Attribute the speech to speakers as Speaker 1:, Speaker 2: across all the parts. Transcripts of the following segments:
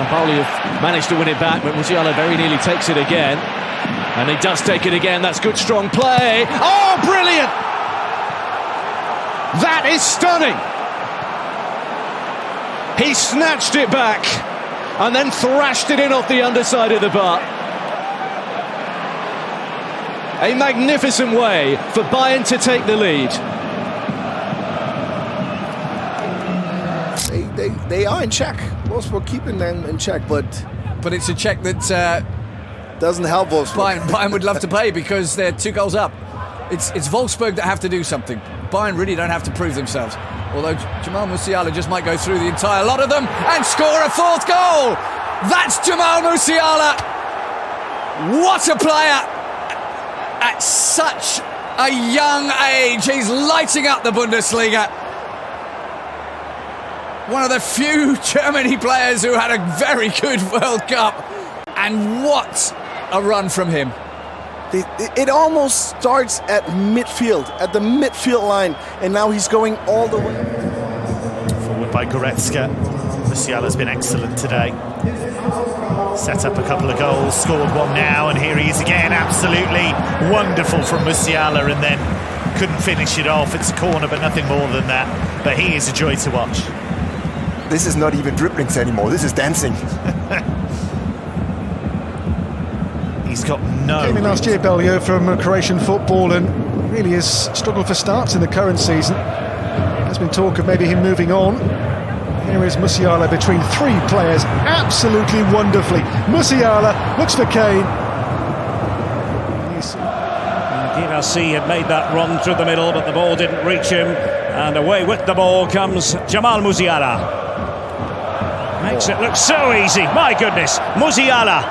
Speaker 1: Pauli have managed to win it back, but Musiala very nearly takes it again. And he does take it again. That's good, strong play. Oh, brilliant! That is stunning. He snatched it back and then thrashed it in off the underside of the bar. A magnificent way for Bayern to take the lead.
Speaker 2: They are in check. Wolfsburg keeping them in check, but
Speaker 3: it's a check that
Speaker 2: doesn't help Wolfsburg.
Speaker 3: Bayern would love to play because they're 2 goals up. It's Wolfsburg that have to do something. Bayern really don't have to prove themselves. Although Jamal Musiala just might go through the entire lot of them and score a 4th goal. That's Jamal Musiala. What a player at such a young age. He's lighting up the Bundesliga. One of the few Germany players who had a very good World Cup. And what a run from him.
Speaker 2: It almost starts at midfield, at the midfield line, and now he's going all the way.
Speaker 4: Forward by Goretzka. Musiala's been excellent today. Set up a couple of goals, scored one now, and here he is again. Absolutely wonderful from Musiala, and then couldn't finish it off. It's a corner, but nothing more than that. But he is a joy to watch.
Speaker 5: This is not even dribblings anymore, this is dancing.
Speaker 4: He's got no...
Speaker 6: Came in last year, Belio, from Croatian football, and really has struggled for starts in the current season. There's been talk of maybe him moving on. Here is Musiala between 3 players, absolutely wonderfully. Musiala looks for Kane.
Speaker 1: Girassi had made that run through the middle, but the ball didn't reach him. And away with the ball comes Jamal Musiala. Makes it look so easy, my goodness. Musiala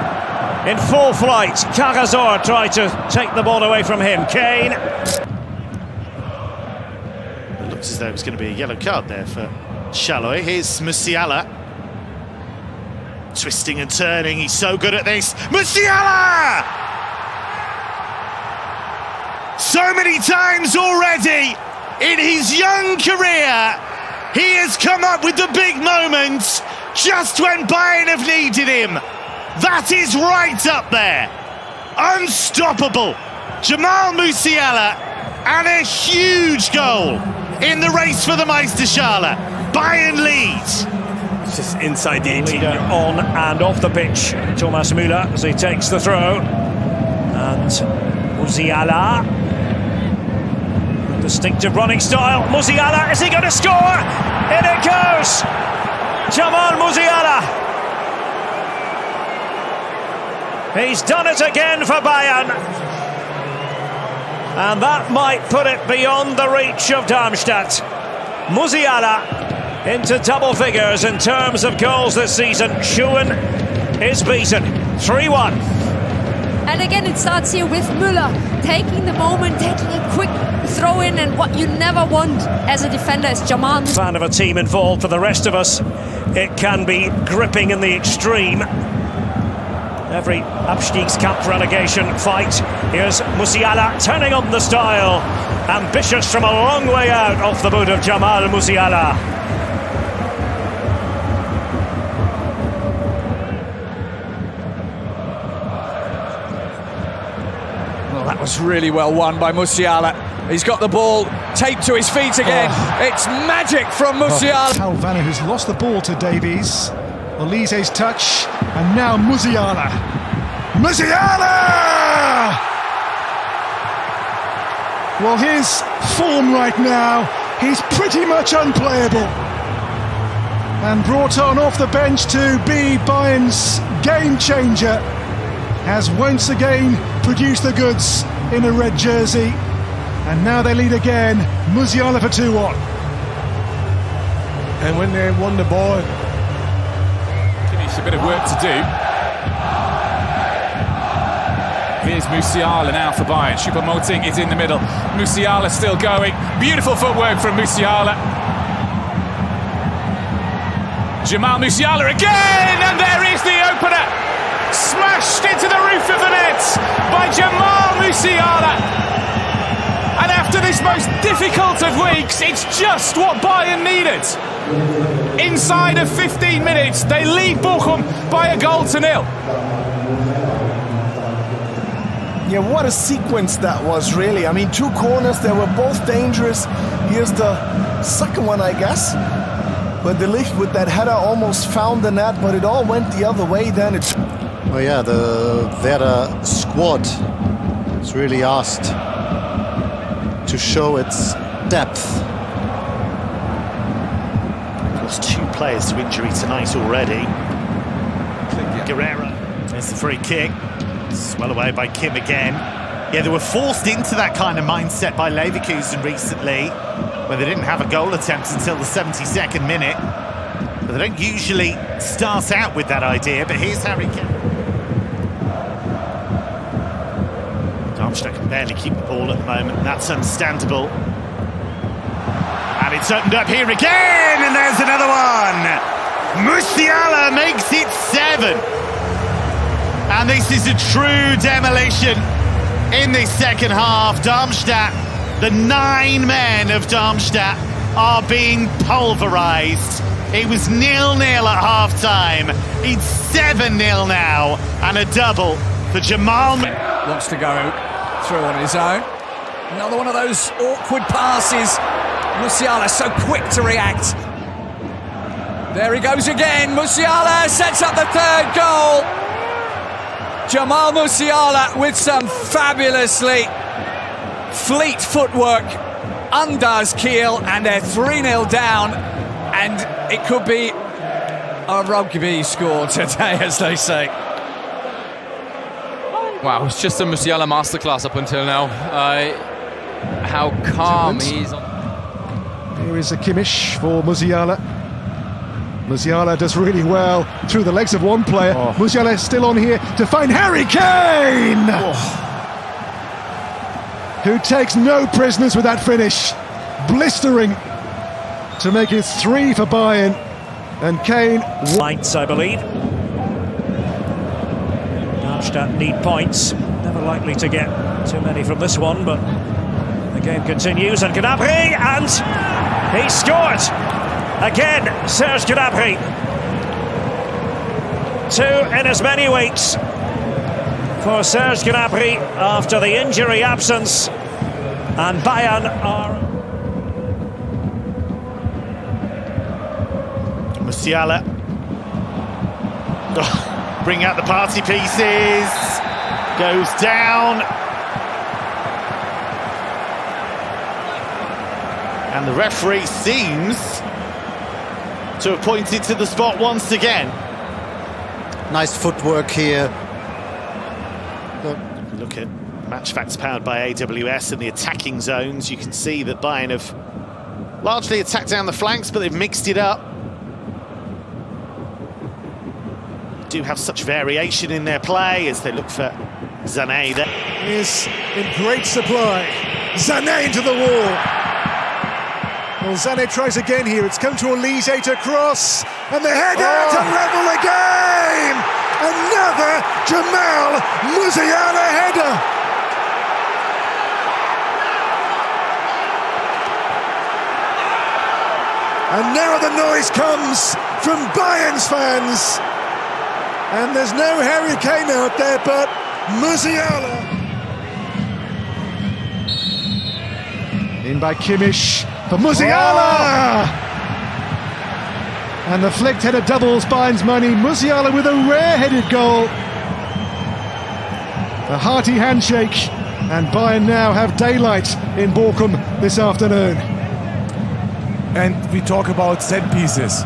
Speaker 1: in full flight. Cagazor tried to take the ball away from him. Kane.
Speaker 4: It looks as though it's going to be a yellow card there for Shalloy. Here's Musiala. Twisting and turning, he's so good at this. Musiala! So many times already in his young career, he has come up with the big moments just when Bayern have needed him. That is right up there. Unstoppable. Jamal Musiala, and a huge goal in the race for the Meisterschale. Bayern leads.
Speaker 1: It's just inside the 18. On and off the pitch. Thomas Müller as he takes the throw. And Musiala. Distinctive running style. Musiala, is he going to score? In it goes. Jamal Musiala. He's done it again for Bayern. And that might put it beyond the reach of Darmstadt. Musiala into double figures in terms of goals this season. Schuhen is beaten. 3-1.
Speaker 7: And again, it starts here with Müller taking the moment, taking a quick throw in, and what you never want as a defender is Jamal.
Speaker 1: Fan of a team involved. For the rest of us, it can be gripping in the extreme. Every Abstiegskampf relegation fight. Here's Musiala turning on the style. Ambitious from a long way out off the boot of Jamal Musiala.
Speaker 3: Well, that was really well won by Musiala. He's got the ball taped to his feet again. It's magic from Musiala.
Speaker 6: Calvana, who's lost the ball to Davies. Olise's touch, and now Musiala. Musiala! Well, his form right now, he's pretty much unplayable. And brought on off the bench to be Bayern's game changer, has once again produced the goods in a red jersey. And now they lead again, Musiala for 2-1.
Speaker 8: And when they won the ball, it's a bit of work to do. Here's Musiala now for Bayern. Choupo-Moting is in the middle. Musiala still going. Beautiful footwork from Musiala. Jamal Musiala again, and there is the opener. Smashed into the roof of the net by Jamal Musiala. And after this most difficult of weeks, it's just what Bayern needed. Inside of 15 minutes, they lead Bochum by 1-0.
Speaker 2: Yeah, what a sequence that was, really. I mean, two corners, they were both dangerous. Here's the second one, I guess. But De Ligt with that header almost found the net, but it all went the other way then.
Speaker 9: Well, yeah, the Werder squad is really asked to show its depth.
Speaker 4: Lost 2 players to injury tonight already. Guerrero, there's the free kick. It's well away by Kim again. Yeah, they were forced into that kind of mindset by Leverkusen recently, where they didn't have a goal attempt until the 72nd minute. But they don't usually start out with that idea, but here's Harry Kane. Darmstadt can barely keep the ball at the moment, and that's understandable. And it's opened up here again, and there's another one! Mousiala makes it 7. And this is a true demolition in this second half. Darmstadt, the 9 men of Darmstadt are being pulverised. It was 0-0 at half-time. It's 7-0 now, and a double for Jamal.
Speaker 3: Wants to go through on his own. Another one of those awkward passes. Musiala so quick to react. There he goes again. Musiala sets up the 3rd goal. Jamal Musiala with some fabulously fleet footwork undoes Kiel, and they're 3-0 down, and it could be a rugby score today, as they say.
Speaker 10: Wow, it's just a Musiala masterclass up until now. How calm he's on.
Speaker 6: Here is a Kimmich for Mousiala. Musiala does really well through the legs of one player. Musiala is still on here to find Harry Kane! Who takes no prisoners with that finish. Blistering to make it 3 for Bayern. And Kane...
Speaker 1: Points, I believe. Darmstadt need points. Never likely to get too many from this one, but the game continues. And Gnabry, and he scored! Again, Serge Gnabry. 2 in as many weeks for Serge Gnabry after the injury absence. And Bayern are...
Speaker 4: Musiala. Bring out the party pieces. Goes down. And the referee seems to have pointed to the spot once again.
Speaker 9: Nice footwork here.
Speaker 4: Look at match facts powered by AWS and the attacking zones. You can see that Bayern have largely attacked down the flanks, but they've mixed it up. Do have such variation in their play as they look for Sané there.
Speaker 6: Is in great supply. Sané into the wall. Well, Sané tries again here. It's come to Elise to cross, and the header to level the game. Another Jamal Musiala header. And now the noise comes from Bayern's fans. And there's no Harry Kane out there, but Musiala. In by Kimmich for Musiala! And the flicked header doubles Bayern's money. Musiala with a rare-headed goal. A hearty handshake. And Bayern now have daylight in Bochum this afternoon.
Speaker 11: And we talk about set pieces.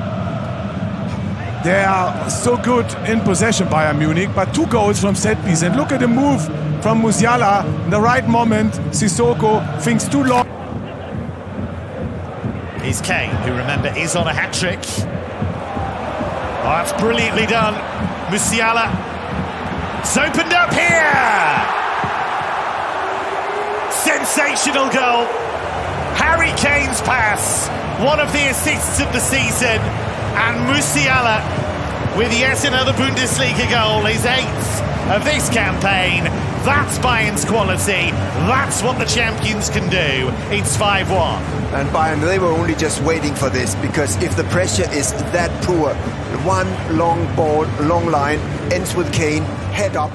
Speaker 11: They are so good in possession, Bayern Munich, but 2 goals from set piece. And look at the move from Musiala. In the right moment, Sissoko thinks too long.
Speaker 4: Here's Kane, who, remember, is on a hat-trick. Oh, that's brilliantly done. Musiala. It's opened up here! Sensational goal. Harry Kane's pass. One of the assists of the season. And Musiala with yet another Bundesliga goal, his 8th of this campaign. That's Bayern's quality. That's what the champions can do. It's 5-1.
Speaker 5: And Bayern, they were only just waiting for this, because if the pressure is that poor, one long ball, long line, ends with Kane, head up.